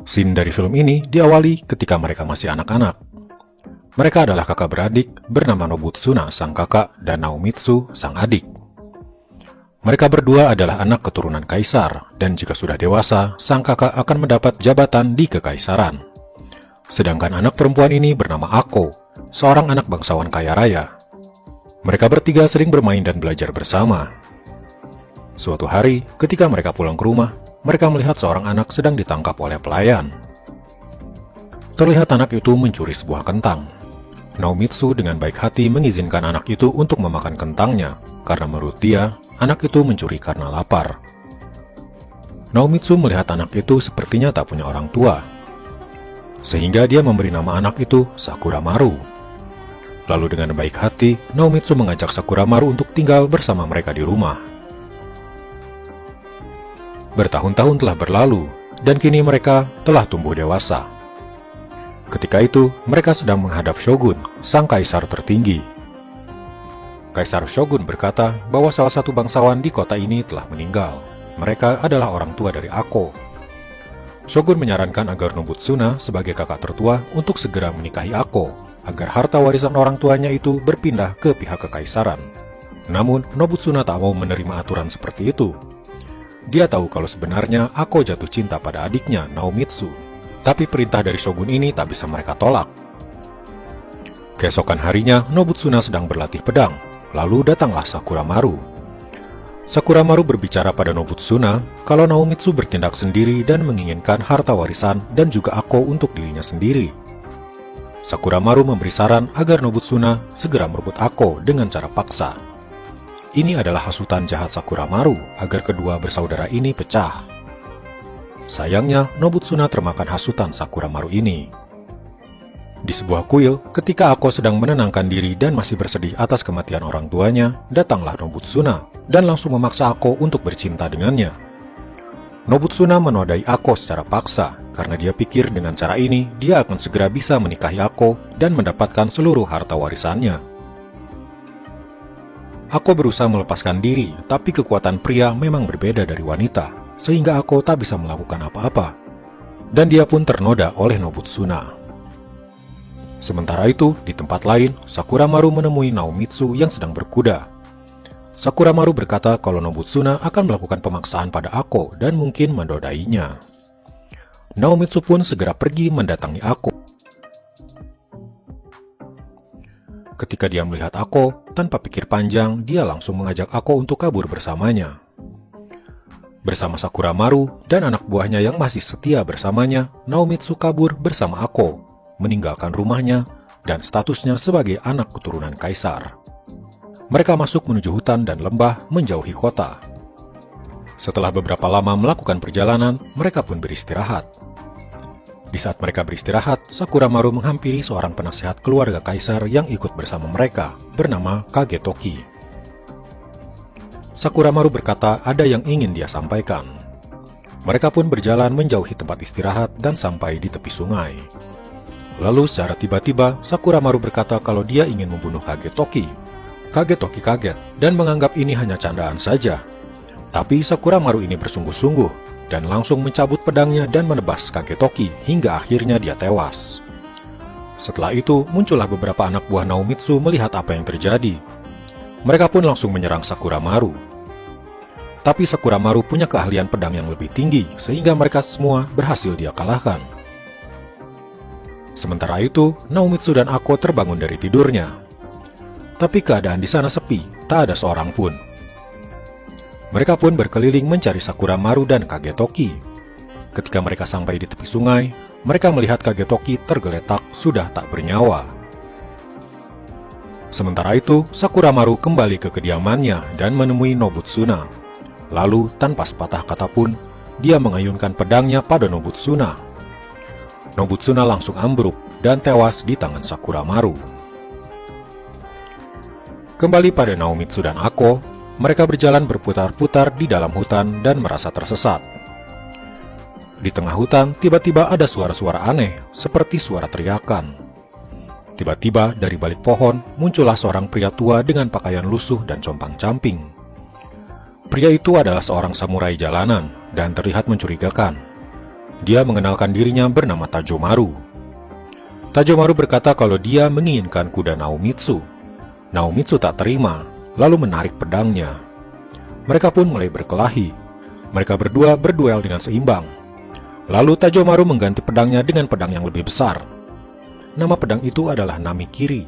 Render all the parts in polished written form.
Scene dari film ini diawali ketika mereka masih anak-anak. Mereka adalah kakak beradik bernama Nobutsuna sang kakak dan Naomitsu sang adik. Mereka berdua adalah anak keturunan kaisar, dan jika sudah dewasa, sang kakak akan mendapat jabatan di kekaisaran. Sedangkan anak perempuan ini bernama Ako, seorang anak bangsawan kaya raya. Mereka bertiga sering bermain dan belajar bersama. Suatu hari, ketika mereka pulang ke rumah, mereka melihat seorang anak sedang ditangkap oleh pelayan. Terlihat anak itu mencuri sebuah kentang. Naomitsu dengan baik hati mengizinkan anak itu untuk memakan kentangnya, karena menurut dia, anak itu mencuri karena lapar. Naomitsu melihat anak itu sepertinya tak punya orang tua, sehingga dia memberi nama anak itu Sakura Maru. Lalu dengan baik hati, Naomitsu mengajak Sakura Maru untuk tinggal bersama mereka di rumah. Bertahun-tahun telah berlalu, dan kini mereka telah tumbuh dewasa. Ketika itu, mereka sedang menghadap Shogun, sang kaisar tertinggi. Kaisar Shogun berkata bahwa salah satu bangsawan di kota ini telah meninggal. Mereka adalah orang tua dari Ako. Shogun menyarankan agar Nobutsuna sebagai kakak tertua untuk segera menikahi Ako, agar harta warisan orang tuanya itu berpindah ke pihak kekaisaran. Namun, Nobutsuna tak mau menerima aturan seperti itu. Dia tahu kalau sebenarnya Ako jatuh cinta pada adiknya, Naomitsu. Tapi perintah dari Shogun ini tak bisa mereka tolak. Keesokan harinya, Nobutsuna sedang berlatih pedang. Lalu datanglah Sakura Maru. Sakura Maru berbicara pada Nobutsuna kalau Naomitsu bertindak sendiri dan menginginkan harta warisan dan juga Ako untuk dirinya sendiri. Sakura Maru memberi saran agar Nobutsuna segera merebut Ako dengan cara paksa. Ini adalah hasutan jahat Sakura Maru agar kedua bersaudara ini pecah. Sayangnya, Nobutsuna termakan hasutan Sakura Maru ini. Di sebuah kuil, ketika Ako sedang menenangkan diri dan masih bersedih atas kematian orang tuanya, datanglah Nobutsuna dan langsung memaksa Ako untuk bercinta dengannya. Nobutsuna menodai Ako secara paksa karena dia pikir dengan cara ini dia akan segera bisa menikahi Ako dan mendapatkan seluruh harta warisannya. Ako berusaha melepaskan diri, tapi kekuatan pria memang berbeda dari wanita, sehingga Ako tak bisa melakukan apa-apa, dan dia pun ternoda oleh Nobutsuna. Sementara itu, di tempat lain, Sakura Maru menemui Naomitsu yang sedang berkuda. Sakura Maru berkata kalau Nobutsuna akan melakukan pemaksaan pada Ako dan mungkin mendodainya. Naomitsu pun segera pergi mendatangi Ako. Ketika dia melihat Ako, tanpa pikir panjang, dia langsung mengajak Ako untuk kabur bersamanya. Bersama Sakura Maru dan anak buahnya yang masih setia bersamanya, Naomitsu kabur bersama Ako, meninggalkan rumahnya dan statusnya sebagai anak keturunan kaisar. Mereka masuk menuju hutan dan lembah menjauhi kota. Setelah beberapa lama melakukan perjalanan, mereka pun beristirahat. Di saat mereka beristirahat, Sakura Maru menghampiri seorang penasehat keluarga kaisar yang ikut bersama mereka, bernama Kagetoki. Sakura Maru berkata ada yang ingin dia sampaikan. Mereka pun berjalan menjauhi tempat istirahat dan sampai di tepi sungai. Lalu secara tiba-tiba, Sakura Maru berkata kalau dia ingin membunuh Kagetoki. Kagetoki kaget dan menganggap ini hanya candaan saja. Tapi Sakura Maru ini bersungguh-sungguh dan langsung mencabut pedangnya dan menebas Kagetoki hingga akhirnya dia tewas. Setelah itu, muncullah beberapa anak buah Naomitsu melihat apa yang terjadi. Mereka pun langsung menyerang Sakura Maru. Tapi Sakura Maru punya keahlian pedang yang lebih tinggi, sehingga mereka semua berhasil dia kalahkan. Sementara itu, Naomitsu dan Ako terbangun dari tidurnya. Tapi keadaan di sana sepi, tak ada seorang pun. Mereka pun berkeliling mencari Sakura Maru dan Kagetoki. Ketika mereka sampai di tepi sungai, mereka melihat Kagetoki tergeletak sudah tak bernyawa. Sementara itu, Sakura Maru kembali ke kediamannya dan menemui Nobutsuna. Lalu, tanpa sepatah kata pun, dia mengayunkan pedangnya pada Nobutsuna. Nobutsuna langsung ambruk dan tewas di tangan Sakura Maru. Kembali pada Naomitsu dan Ako, mereka berjalan berputar-putar di dalam hutan dan merasa tersesat. Di tengah hutan, tiba-tiba ada suara-suara aneh, seperti suara teriakan. Tiba-tiba, dari balik pohon, muncullah seorang pria tua dengan pakaian lusuh dan compang-camping. Pria itu adalah seorang samurai jalanan, dan terlihat mencurigakan. Dia mengenalkan dirinya bernama Tajomaru. Tajomaru berkata kalau dia menginginkan kuda Naomitsu. Naomitsu tak terima, lalu menarik pedangnya. Mereka pun mulai berkelahi. Mereka berdua berduel dengan seimbang. Lalu Tajomaru mengganti pedangnya dengan pedang yang lebih besar. Nama pedang itu adalah Namikiri.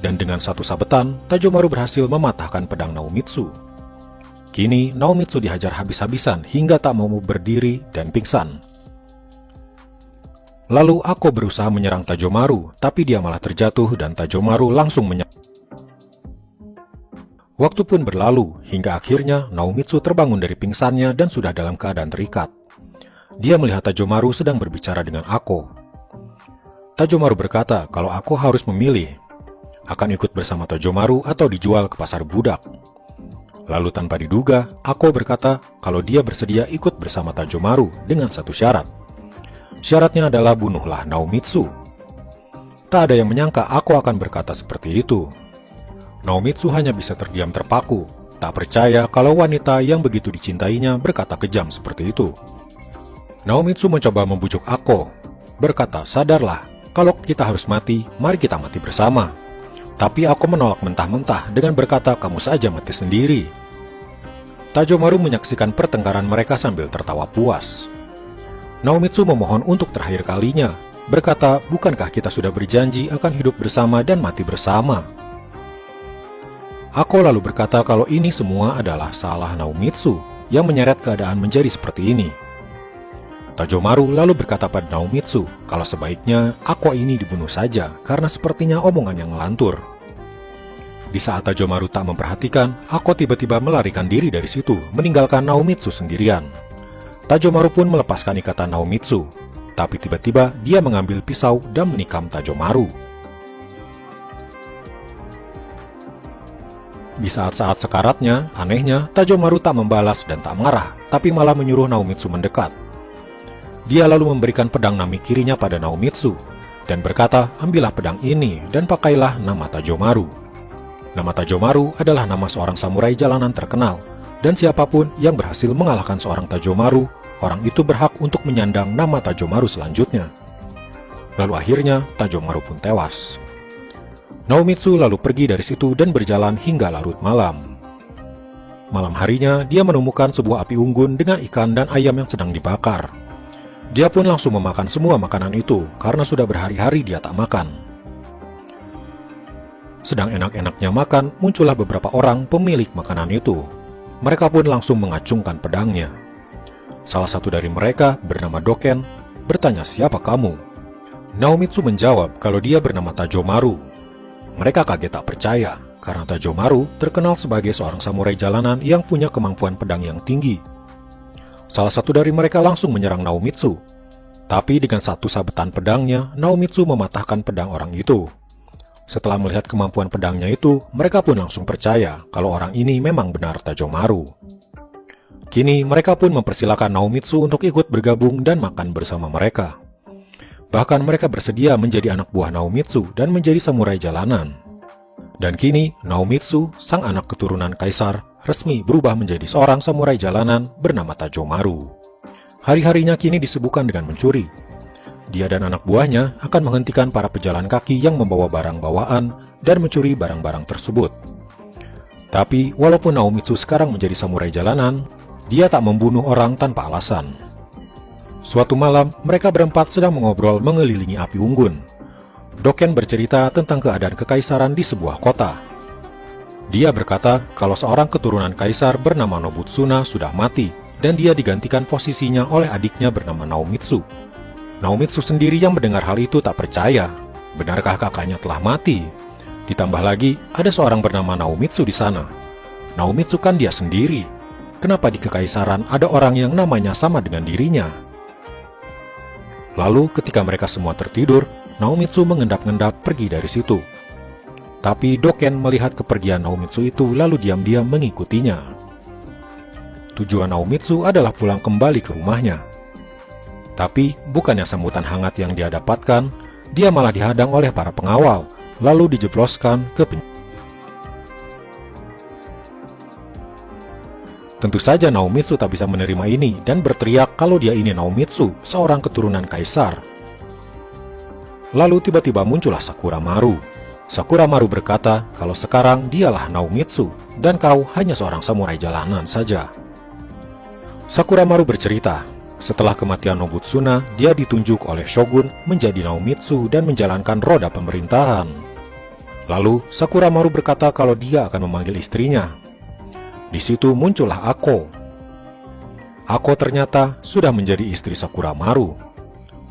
Dan dengan satu sabetan, Tajomaru berhasil mematahkan pedang Naomitsu. Kini, Naomitsu dihajar habis-habisan hingga tak mau berdiri dan pingsan. Lalu Ako berusaha menyerang Tajomaru, tapi dia malah terjatuh dan Tajomaru langsung menyerang. Waktu pun berlalu, hingga akhirnya Naomitsu terbangun dari pingsannya dan sudah dalam keadaan terikat. Dia melihat Tajomaru sedang berbicara dengan Ako. Tajomaru berkata kalau Ako harus memilih, akan ikut bersama Tajomaru atau dijual ke pasar budak. Lalu tanpa diduga, Ako berkata kalau dia bersedia ikut bersama Tajomaru dengan satu syarat. Syaratnya adalah bunuhlah Naomitsu. Tak ada yang menyangka Ako akan berkata seperti itu. Naomitsu hanya bisa terdiam terpaku, tak percaya kalau wanita yang begitu dicintainya berkata kejam seperti itu. Naomitsu mencoba membujuk Ako, berkata, sadarlah, kalau kita harus mati, mari kita mati bersama. Tapi Ako menolak mentah-mentah dengan berkata, kamu saja mati sendiri. Tajomaru menyaksikan pertengkaran mereka sambil tertawa puas. Naomitsu memohon untuk terakhir kalinya, berkata, bukankah kita sudah berjanji akan hidup bersama dan mati bersama? Ako lalu berkata kalau ini semua adalah salah Naomitsu yang menyeret keadaan menjadi seperti ini. Tajomaru lalu berkata pada Naomitsu kalau sebaiknya Ako ini dibunuh saja karena sepertinya omongan yang ngelantur. Di saat Tajomaru tak memperhatikan, Ako tiba-tiba melarikan diri dari situ, meninggalkan Naomitsu sendirian. Tajomaru pun melepaskan ikatan Naomitsu, tapi tiba-tiba dia mengambil pisau dan menikam Tajomaru. Di saat-saat sekaratnya, anehnya, Tajomaru tak membalas dan tak marah, tapi malah menyuruh Naomitsu mendekat. Dia lalu memberikan pedang Namikirinya pada Naomitsu, dan berkata, ambillah pedang ini dan pakailah nama Tajomaru. Nama Tajomaru adalah nama seorang samurai jalanan terkenal, dan siapapun yang berhasil mengalahkan seorang Tajomaru, orang itu berhak untuk menyandang nama Tajomaru selanjutnya. Lalu akhirnya, Tajomaru pun tewas. Naomitsu lalu pergi dari situ dan berjalan hingga larut malam. Malam harinya, dia menemukan sebuah api unggun dengan ikan dan ayam yang sedang dibakar. Dia pun langsung memakan semua makanan itu, karena sudah berhari-hari dia tak makan. Sedang enak-enaknya makan, muncullah beberapa orang pemilik makanan itu. Mereka pun langsung mengacungkan pedangnya. Salah satu dari mereka, bernama Doken, bertanya siapa kamu? Naomitsu menjawab kalau dia bernama Tajomaru. Mereka kaget tak percaya, karena Tajomaru terkenal sebagai seorang samurai jalanan yang punya kemampuan pedang yang tinggi. Salah satu dari mereka langsung menyerang Naomitsu. Tapi dengan satu sabetan pedangnya, Naomitsu mematahkan pedang orang itu. Setelah melihat kemampuan pedangnya itu, mereka pun langsung percaya kalau orang ini memang benar Tajomaru. Kini mereka pun mempersilahkan Naomitsu untuk ikut bergabung dan makan bersama mereka. Bahkan mereka bersedia menjadi anak buah Naomitsu dan menjadi samurai jalanan. Dan kini Naomitsu, sang anak keturunan kaisar, resmi berubah menjadi seorang samurai jalanan bernama Tajomaru. Hari-harinya kini disibukkan dengan mencuri. Dia dan anak buahnya akan menghentikan para pejalan kaki yang membawa barang bawaan dan mencuri barang-barang tersebut. Tapi walaupun Naomitsu sekarang menjadi samurai jalanan, dia tak membunuh orang tanpa alasan. Suatu malam, mereka berempat sedang mengobrol mengelilingi api unggun. Doken bercerita tentang keadaan kekaisaran di sebuah kota. Dia berkata kalau seorang keturunan kaisar bernama Nobutsuna sudah mati, dan dia digantikan posisinya oleh adiknya bernama Naomitsu. Naomitsu sendiri yang mendengar hal itu tak percaya. Benarkah kakaknya telah mati? Ditambah lagi, ada seorang bernama Naomitsu di sana. Naomitsu kan dia sendiri. Kenapa di kekaisaran ada orang yang namanya sama dengan dirinya? Lalu ketika mereka semua tertidur, Naomitsu mengendap-endap pergi dari situ. Tapi Doken melihat kepergian Naomitsu itu lalu diam-diam mengikutinya. Tujuan Naomitsu adalah pulang kembali ke rumahnya. Tapi bukannya sambutan hangat yang dia dapatkan, dia malah dihadang oleh para pengawal, lalu dijebloskan ke penjara. Tentu saja Naomitsu tak bisa menerima ini dan berteriak kalau dia ini Naomitsu, seorang keturunan kaisar. Lalu tiba-tiba muncullah Sakura Maru. Sakura Maru berkata kalau sekarang dialah Naomitsu dan kau hanya seorang samurai jalanan saja. Sakura Maru bercerita, setelah kematian Nobutsuna, dia ditunjuk oleh shogun menjadi Naomitsu dan menjalankan roda pemerintahan. Lalu Sakura Maru berkata kalau dia akan memanggil istrinya. Di situ muncullah Ako. Ako ternyata sudah menjadi istri Sakura Maru.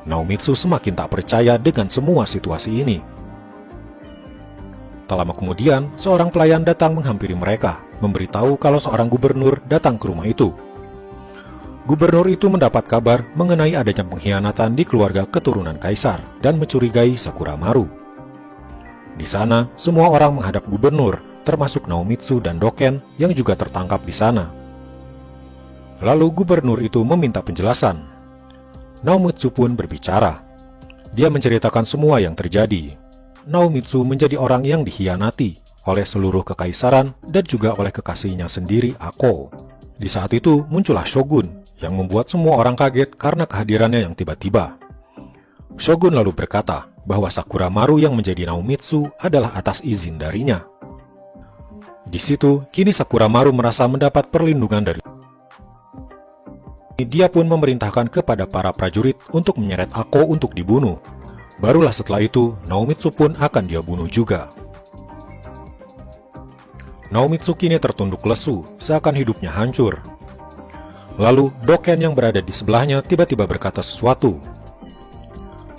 Naomitsu semakin tak percaya dengan semua situasi ini. Tak lama kemudian, seorang pelayan datang menghampiri mereka, memberitahu kalau seorang gubernur datang ke rumah itu. Gubernur itu mendapat kabar mengenai adanya pengkhianatan di keluarga keturunan kaisar dan mencurigai Sakura Maru. Di sana, semua orang menghadap gubernur, termasuk Naomitsu dan Doken yang juga tertangkap di sana. Lalu gubernur itu meminta penjelasan. Naomitsu pun berbicara. Dia menceritakan semua yang terjadi. Naomitsu menjadi orang yang dikhianati oleh seluruh kekaisaran dan juga oleh kekasihnya sendiri, Ako. Di saat itu muncullah shogun yang membuat semua orang kaget karena kehadirannya yang tiba-tiba. Shogun lalu berkata bahwa Sakura Maru yang menjadi Naomitsu adalah atas izin darinya. Di situ, kini Sakura Maru merasa mendapat perlindungan dari. Dia pun memerintahkan kepada para prajurit untuk menyeret Ako untuk dibunuh. Barulah setelah itu, Naomitsu pun akan dia bunuh juga. Naomitsu kini tertunduk lesu, seakan hidupnya hancur. Lalu, Doken yang berada di sebelahnya tiba-tiba berkata sesuatu.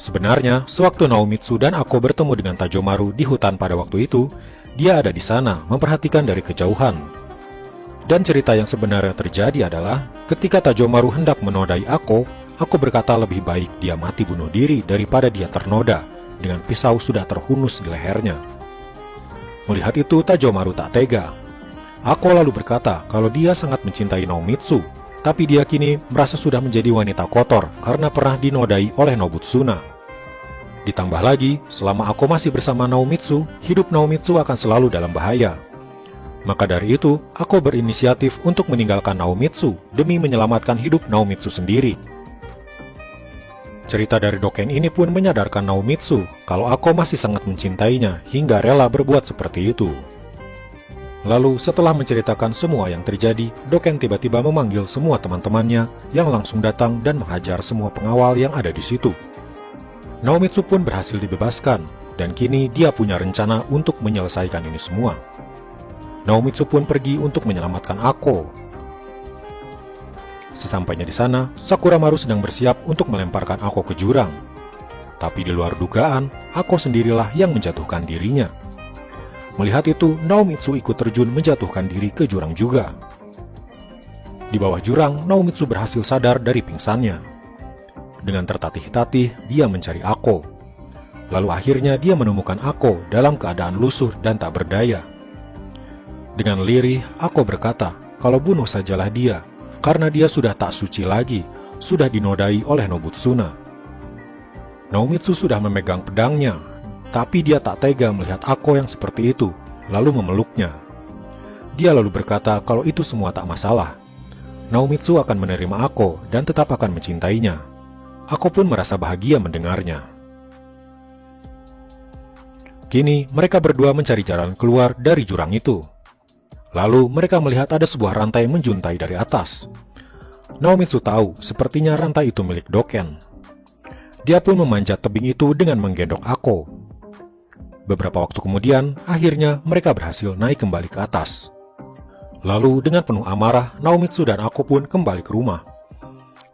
Sebenarnya, sewaktu Naomitsu dan Ako bertemu dengan Tajomaru di hutan pada waktu itu, dia ada di sana, memperhatikan dari kejauhan. Dan cerita yang sebenarnya terjadi adalah, ketika Tajomaru hendak menodai Ako berkata lebih baik dia mati bunuh diri daripada dia ternoda, dengan pisau sudah terhunus di lehernya. Melihat itu, Tajomaru tak tega. Ako lalu berkata kalau dia sangat mencintai Naomitsu, tapi dia kini merasa sudah menjadi wanita kotor karena pernah dinodai oleh Nobutsuna. Ditambah lagi, selama Ako masih bersama Naomitsu, hidup Naomitsu akan selalu dalam bahaya. Maka dari itu, Ako berinisiatif untuk meninggalkan Naomitsu demi menyelamatkan hidup Naomitsu sendiri. Cerita dari Doken ini pun menyadarkan Naomitsu kalau Ako masih sangat mencintainya hingga rela berbuat seperti itu. Lalu setelah menceritakan semua yang terjadi, Doken tiba-tiba memanggil semua teman-temannya yang langsung datang dan menghajar semua pengawal yang ada di situ. Naomitsu pun berhasil dibebaskan, dan kini dia punya rencana untuk menyelesaikan ini semua. Naomitsu pun pergi untuk menyelamatkan Ako. Sesampainya di sana, Sakura Maru sedang bersiap untuk melemparkan Ako ke jurang. Tapi di luar dugaan, Ako sendirilah yang menjatuhkan dirinya. Melihat itu, Naomitsu ikut terjun menjatuhkan diri ke jurang juga. Di bawah jurang, Naomitsu berhasil sadar dari pingsannya. Dengan tertatih-tatih, dia mencari Ako. Lalu akhirnya dia menemukan Ako dalam keadaan lusuh dan tak berdaya. Dengan lirih, Ako berkata kalau bunuh sajalah dia, karena dia sudah tak suci lagi, sudah dinodai oleh Nobutsuna. Naomitsu sudah memegang pedangnya, tapi dia tak tega melihat Ako yang seperti itu, lalu memeluknya. Dia lalu berkata kalau itu semua tak masalah. Naomitsu akan menerima Ako dan tetap akan mencintainya. Ako pun merasa bahagia mendengarnya. Kini mereka berdua mencari jalan keluar dari jurang itu. Lalu mereka melihat ada sebuah rantai menjuntai dari atas. Naomitsu tahu sepertinya rantai itu milik Doken. Dia pun memanjat tebing itu dengan menggendong Ako. Beberapa waktu kemudian, akhirnya mereka berhasil naik kembali ke atas. Lalu dengan penuh amarah, Naomitsu dan Ako pun kembali ke rumah.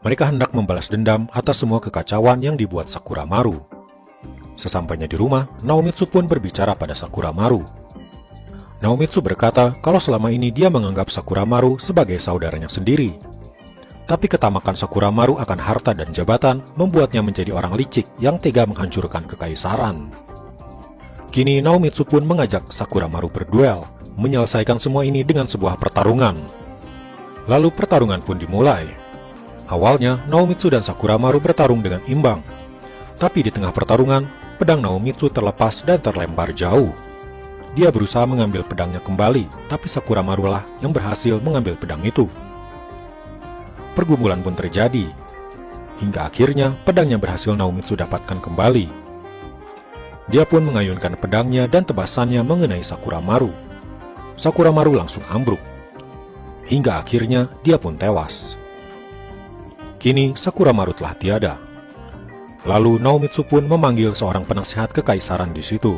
Mereka hendak membalas dendam atas semua kekacauan yang dibuat Sakura Maru. Sesampainya di rumah, Naomitsu pun berbicara pada Sakura Maru. Naomitsu berkata kalau selama ini dia menganggap Sakura Maru sebagai saudaranya sendiri. Tapi ketamakan Sakura Maru akan harta dan jabatan membuatnya menjadi orang licik yang tega menghancurkan kekaisaran. Kini Naomitsu pun mengajak Sakura Maru berduel, menyelesaikan semua ini dengan sebuah pertarungan. Lalu pertarungan pun dimulai. Awalnya, Naomitsu dan Sakura Maru bertarung dengan imbang. Tapi di tengah pertarungan, pedang Naomitsu terlepas dan terlempar jauh. Dia berusaha mengambil pedangnya kembali, tapi Sakura Maru lah yang berhasil mengambil pedang itu. pergumulan pun terjadi. Hingga akhirnya pedangnya berhasil Naomitsu dapatkan kembali. Dia pun mengayunkan pedangnya dan tebasannya mengenai Sakura Maru. Sakura Maru langsung ambruk. Hingga akhirnya dia pun tewas. Kini Sakura Maru telah tiada. Lalu Naomitsu pun memanggil seorang penasehat kekaisaran di situ.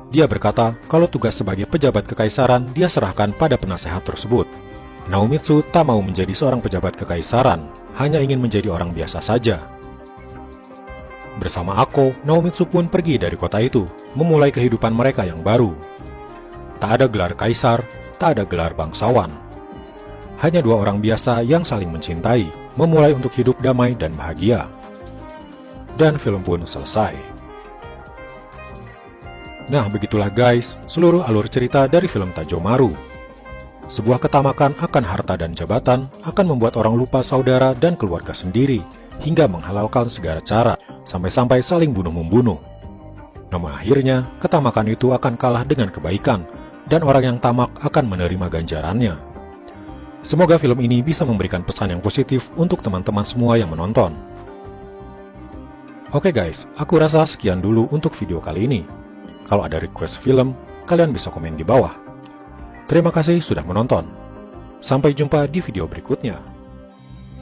Dia berkata kalau tugas sebagai pejabat kekaisaran dia serahkan pada penasehat tersebut. Naomitsu tak mau menjadi seorang pejabat kekaisaran, hanya ingin menjadi orang biasa saja. Bersama Ako, Naomitsu pun pergi dari kota itu, memulai kehidupan mereka yang baru. Tak ada gelar kaisar, tak ada gelar bangsawan. Hanya dua orang biasa yang saling mencintai, memulai untuk hidup damai dan bahagia. Dan film pun selesai. Nah, begitulah guys, seluruh alur cerita dari film Tajomaru. Sebuah ketamakan akan harta dan jabatan akan membuat orang lupa saudara dan keluarga sendiri, hingga menghalalkan segala cara, sampai-sampai saling bunuh-membunuh. Namun akhirnya, ketamakan itu akan kalah dengan kebaikan, dan orang yang tamak akan menerima ganjarannya. Semoga film ini bisa memberikan pesan yang positif untuk teman-teman semua yang menonton. Oke guys, aku rasa sekian dulu untuk video kali ini. Kalau ada request film, kalian bisa komen di bawah. Terima kasih sudah menonton. Sampai jumpa di video berikutnya.